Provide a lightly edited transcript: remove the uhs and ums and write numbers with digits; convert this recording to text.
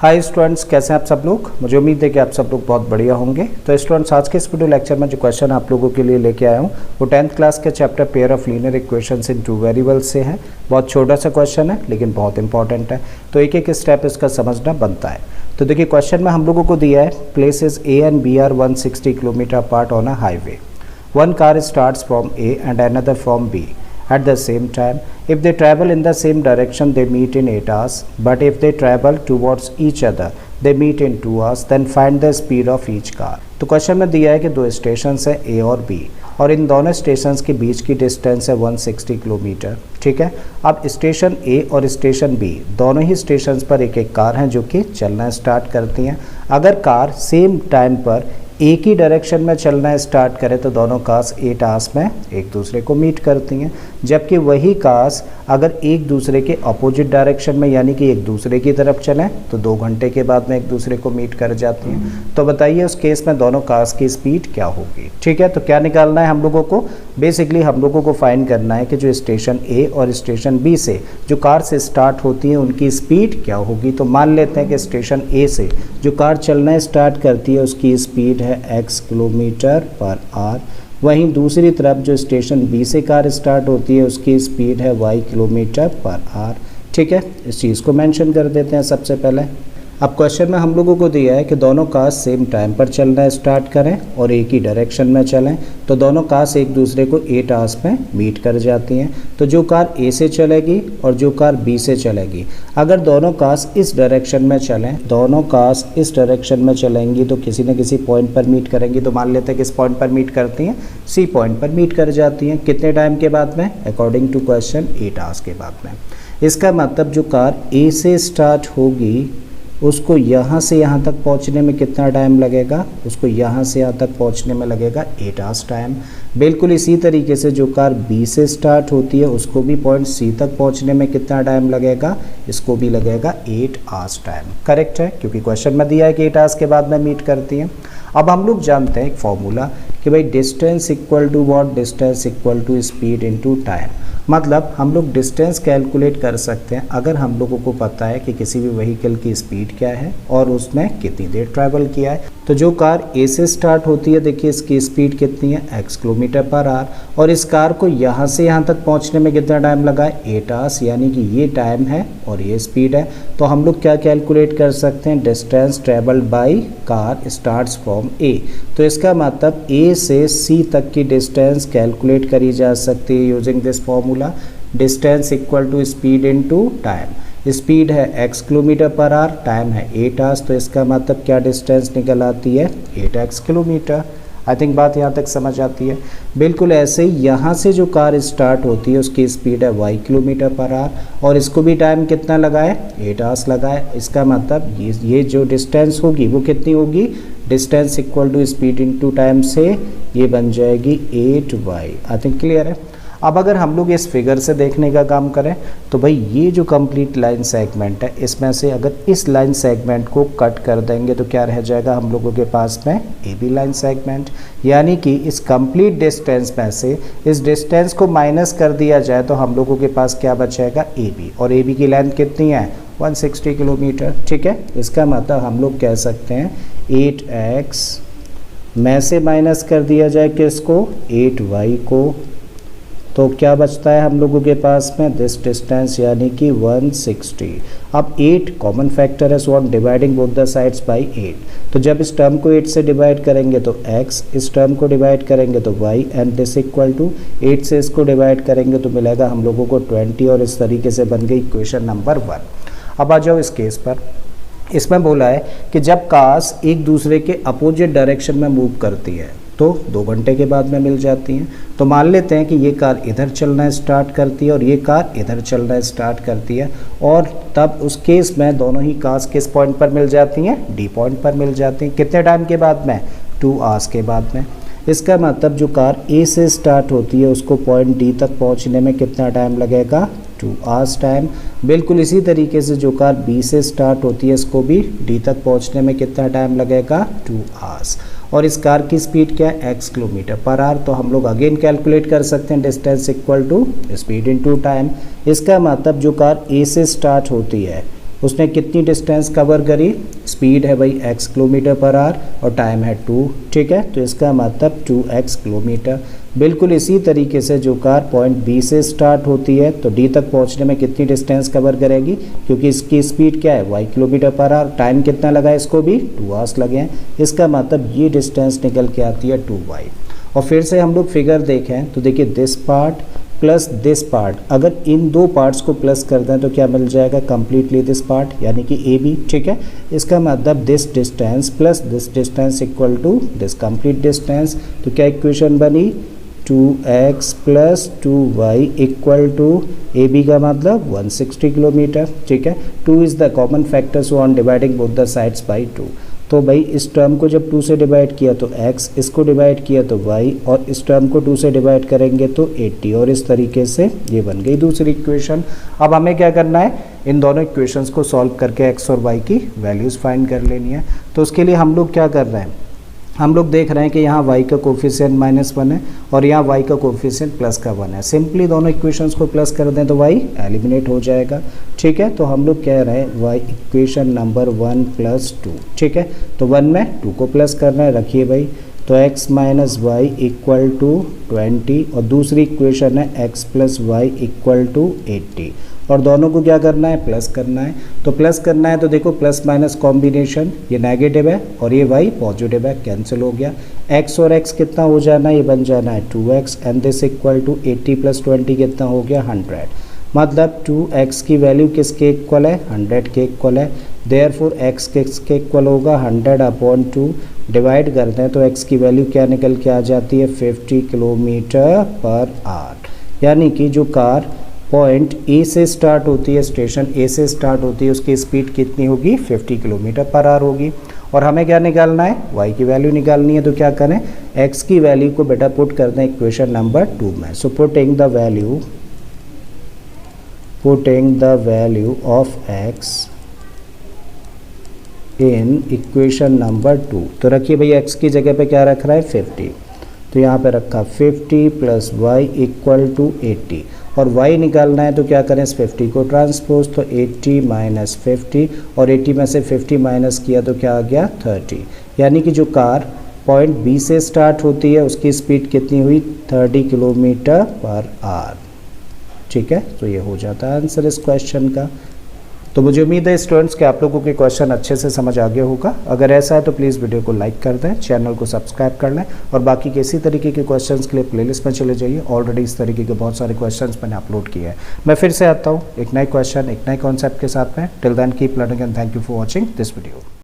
Hi students, कैसे हैं आप सब लोग। मुझे उम्मीद है कि आप सब लोग बहुत बढ़िया होंगे। तो स्टूडेंट्स, आज के इस वीडियो लेक्चर में जो क्वेश्चन आप लोगों के लिए लेके आया हूँ वो 10th क्लास के chapter pair of linear equations in two variables से है। बहुत छोटा सा क्वेश्चन है लेकिन बहुत इंपॉर्टेंट है, तो एक एक स्टेप इसका समझना बनता है। तो देखिए, क्वेश्चन में हम लोगों को दिया है places A and B are 160 kilometre apart on a highway. One car starts from A and another from B at the same time. If they travel in the same direction, they meet in 8 hours. But if they travel towards each other, they meet in 2 hours. Then find the speed of each car. तो question में दिया है कि दो station है A और B, और इन दोनों स्टेशन के बीच की डिस्टेंस है 160 किलोमीटर। ठीक है, अब स्टेशन A और स्टेशन B दोनों ही स्टेशन पर एक एक कार हैं जो कि चलना स्टार्ट करती हैं। अगर कार सेम टाइम पर एक ही डायरेक्शन में चलना स्टार्ट करे तो दोनों कार्स 8 आवर्स में एक दूसरे को मीट करती हैं, जबकि वही कार्स अगर एक दूसरे के अपोजिट डायरेक्शन में यानी कि एक दूसरे की तरफ चलें तो 2 घंटे के बाद में एक दूसरे को मीट कर जाती हैं। तो बताइए उस केस में दोनों कार्स की स्पीड क्या होगी। ठीक है, तो क्या निकालना है हम लोगों को, बेसिकली हम लोगों को फाइंड करना है कि जो स्टेशन ए और स्टेशन बी से जो कार से स्टार्ट होती हैं उनकी स्पीड क्या होगी। तो मान लेते हैं कि स्टेशन ए से जो कार चलना स्टार्ट करती है उसकी स्पीड है x किलोमीटर पर आवर। वहीं दूसरी तरफ जो स्टेशन बी से कार स्टार्ट होती है उसकी स्पीड है y किलोमीटर पर आवर। ठीक है, इस चीज़ को मेंशन कर देते हैं सबसे पहले। अब क्वेश्चन में हम लोगों को दिया है कि दोनों कार्स सेम टाइम पर चलना स्टार्ट करें और एक ही डायरेक्शन में चलें तो दोनों कार्स एक दूसरे को 8 आवर्स में मीट कर जाती हैं। तो जो कार ए से चलेगी और जो कार बी से चलेगी, अगर दोनों कार्स इस डायरेक्शन में चलें, दोनों कार्स इस डायरेक्शन में चलेंगी तो किसी न किसी पॉइंट पर मीट करेंगी। तो मान लेते हैं किस पॉइंट पर मीट करती हैं, सी पॉइंट पर मीट कर जाती हैं। कितने टाइम के बाद में, अकॉर्डिंग टू क्वेश्चन 8 आवर्स के बाद में। इसका मतलब जो कार ए से स्टार्ट होगी उसको यहाँ से यहाँ तक पहुँचने में कितना टाइम लगेगा, उसको यहाँ से यहाँ तक पहुँचने में लगेगा 8 आवर्स टाइम। बिल्कुल इसी तरीके से जो कार बी से स्टार्ट होती है उसको भी पॉइंट सी तक पहुँचने में कितना टाइम लगेगा, इसको भी लगेगा 8 आवर्स टाइम। करेक्ट है, क्योंकि क्वेश्चन में दिया है कि 8 आवर्स के बाद में मीट करती हैं। अब हम लोग जानते हैं एक फॉर्मूला कि भाई distance equal to what, distance equal to speed into time. मतलब हम लोग डिस्टेंस कैलकुलेट कर सकते हैं अगर हम लोगों को पता है कि किसी भी व्हीकल की स्पीड क्या है और उसने कितनी देर ट्रैवल किया है। तो जो कार ए से स्टार्ट होती है, देखिए इसकी स्पीड कितनी है, x किलोमीटर पर आवर, और इस कार को यहाँ से यहाँ तक पहुँचने में कितना टाइम लगा है, 8 आवर्स, यानी कि ये टाइम है और ये स्पीड है। तो हम लोग क्या कैलकुलेट कर सकते हैं, distance travelled by car starts from A. तो इसका मतलब ए से सी तक की डिस्टेंस कैलकुलेट करी जा सकती है using this formula, distance equal to speed into time. Speed है x kilometre per hour, time है 8 आवर्स, तो इसका मतलब क्या डिस्टेंस निकल आती है, 8x किलोमीटर। आई थिंक बात यहाँ तक समझ आती है। बिल्कुल ऐसे ही यहाँ से जो कार स्टार्ट होती है उसकी स्पीड है y किलोमीटर पर आवर और इसको भी टाइम कितना लगा है, 8 आवर्स लगा है। इसका मतलब ये जो डिस्टेंस होगी वो कितनी होगी, distance equal to speed into time से ये बन जाएगी 8y। आई थिंक क्लियर है। अब अगर हम लोग इस फिगर से देखने का काम करें तो भाई ये जो कंप्लीट लाइन सेगमेंट है इसमें से अगर इस लाइन सेगमेंट को कट कर देंगे तो क्या रह जाएगा हम लोगों के पास में, ए बी लाइन सेगमेंट। यानी कि इस कंप्लीट डिस्टेंस में से इस डिस्टेंस को माइनस कर दिया जाए तो हम लोगों के पास क्या बचेगा, ए बी, और ए बी की लेंथ कितनी है, 160 किलोमीटर। ठीक है, इसका मतलब हम लोग कह सकते हैं 8x में से माइनस कर दिया जाए किसको, 8y को, तो क्या बचता है हम लोगों के पास में, दिस डिस्टेंस यानी कि 160। अब 8 कॉमन फैक्टर है, सो हम dividing both the sides by 8। तो जब इस टर्म को 8 से डिवाइड करेंगे तो x, इस टर्म को डिवाइड करेंगे तो y, and this equal to 8 से इसको डिवाइड करेंगे तो मिलेगा हम लोगों को 20, और इस तरीके से बन गई इक्वेशन नंबर 1। अब आ जाओ इस केस पर। इसमें बोला है कि जब कार्स एक दूसरे के अपोजिट डायरेक्शन में मूव करती है तो 2 घंटे के बाद में मिल जाती हैं। तो मान लेते हैं कि ये कार इधर चलना स्टार्ट करती है और ये कार इधर चलना स्टार्ट करती है, और तब उस केस में दोनों ही कार्स किस पॉइंट पर मिल जाती हैं, डी पॉइंट पर मिल जाती हैं। कितने टाइम के बाद में, 2 आवर्स के बाद में। इसका मतलब जो कार ए से स्टार्ट होती है उसको पॉइंट डी तक पहुंचने में कितना टाइम लगेगा, 2 आवर्स टाइम। बिल्कुल इसी तरीके से जो कार बी से स्टार्ट होती है इसको भी डी तक पहुंचने में कितना टाइम लगेगा, 2 आवर्स। और इस कार की स्पीड क्या है, x किलोमीटर पर आवर। तो हम लोग अगेन कैलकुलेट कर सकते हैं distance equal to speed into time. इसका मतलब जो कार ए से स्टार्ट होती है उसने कितनी डिस्टेंस कवर करी, स्पीड है भाई x किलोमीटर पर आवर और टाइम है 2, ठीक है, तो इसका मतलब 2x किलोमीटर। बिल्कुल इसी तरीके से जो कार पॉइंट बी से स्टार्ट होती है तो डी तक पहुंचने में कितनी डिस्टेंस कवर करेगी, क्योंकि इसकी स्पीड क्या है y kilometre per hour, time कितना लगा इसको भी 2 आवर्स लगे हैं, इसका मतलब ये डिस्टेंस निकल के आती है 2y। और फिर से हम लोग फिगर देखें तो देखिए this part plus this part, अगर इन दो पार्ट्स को प्लस कर दें तो क्या मिल जाएगा, कंप्लीटली दिस पार्ट यानी कि ए बी, ठीक है। इसका मतलब this distance plus this distance equal to this complete distance, तो क्या इक्वेशन बनी 2x plus 2y equal to A B का मतलब 160 किलोमीटर, ठीक है। 2 is the common factor so on dividing both the sides by 2, तो भाई इस टर्म को जब 2 से डिवाइड किया तो x, इसको डिवाइड किया तो y, और इस टर्म को 2 से डिवाइड करेंगे तो 80, और इस तरीके से ये बन गई दूसरी इक्वेशन। अब हमें क्या करना है, इन दोनों इक्वेशंस को सॉल्व करके x और y की वैल्यूज़ फाइंड कर लेनी है। तो उसके लिए हम लोग क्या कर रहे हैं, हम लोग देख रहे हैं कि यहाँ y का कोफिशिएंट -1 है और यहाँ y का कोफिशिएंट +1 है। सिंपली दोनों इक्वेशंस को प्लस कर दें तो y एलिमिनेट हो जाएगा, ठीक है। तो हम लोग कह रहे हैं y इक्वेशन नंबर 1 + 2, ठीक है। तो 1 में 2 को प्लस करना है, रखिए भाई, तो x minus Y equal to 20, और दूसरी इक्वेशन है x + y इक्वल टू 80, और दोनों को क्या करना है, प्लस करना है। तो प्लस करना है तो देखो प्लस माइनस कॉम्बिनेशन, ये नेगेटिव है और ये y पॉजिटिव है, कैंसिल हो गया। x और x कितना हो जाना है, ये बन जाना है 2x, and this equal to 80 + 20 कितना हो गया 100, मतलब 2x की वैल्यू किसके इक्वल है, 100 के इक्वल है। देयरफॉर x किसके इक्वल होगा, 100/2, डिवाइड करते हैं तो x की वैल्यू क्या निकल के आ जाती है, 50 किलोमीटर पर आवर। यानी कि जो कार पॉइंट ए से स्टार्ट होती है, स्टेशन ए से स्टार्ट होती है, उसकी स्पीड कितनी होगी, 50 किलोमीटर पर आवर होगी। और हमें क्या निकालना है, y की वैल्यू निकालनी है, तो क्या करें, x की वैल्यू को बेटा पुट करते हैं इक्वेशन नंबर 2 में। So putting the value of x in equation number 2, तो रखिए भाई x की जगह पे क्या रख रहा है, 50, तो यहाँ पे रखा 50 + y इक्वल टू 80, और y निकालना है तो क्या करें, इस 50 को ट्रांसपोज, तो 80 - 50, और 80 में से 50 माइनस किया तो क्या आ गया 30। यानी कि जो कार पॉइंट बी से स्टार्ट होती है उसकी स्पीड कितनी हुई, 30 किलोमीटर पर आवर, ठीक है। तो ये हो जाता है आंसर इस क्वेश्चन का। तो मुझे उम्मीद है स्टूडेंट्स कि आप लोगों के क्वेश्चन अच्छे से समझ आ गया होगा। अगर ऐसा है तो प्लीज़ वीडियो को लाइक कर दें, चैनल को सब्सक्राइब कर लें, और बाकी के इसी तरीके के क्वेश्चंस के लिए प्लेलिस्ट में चले जाइए। ऑलरेडी इस तरीके के बहुत सारे क्वेश्चंस मैंने अपलोड किए हैं। मैं फिर से आता हूँ एक नए क्वेश्चन, एक नए कॉन्सेप्ट के साथ में। Till then keep learning and thank you for watching this video.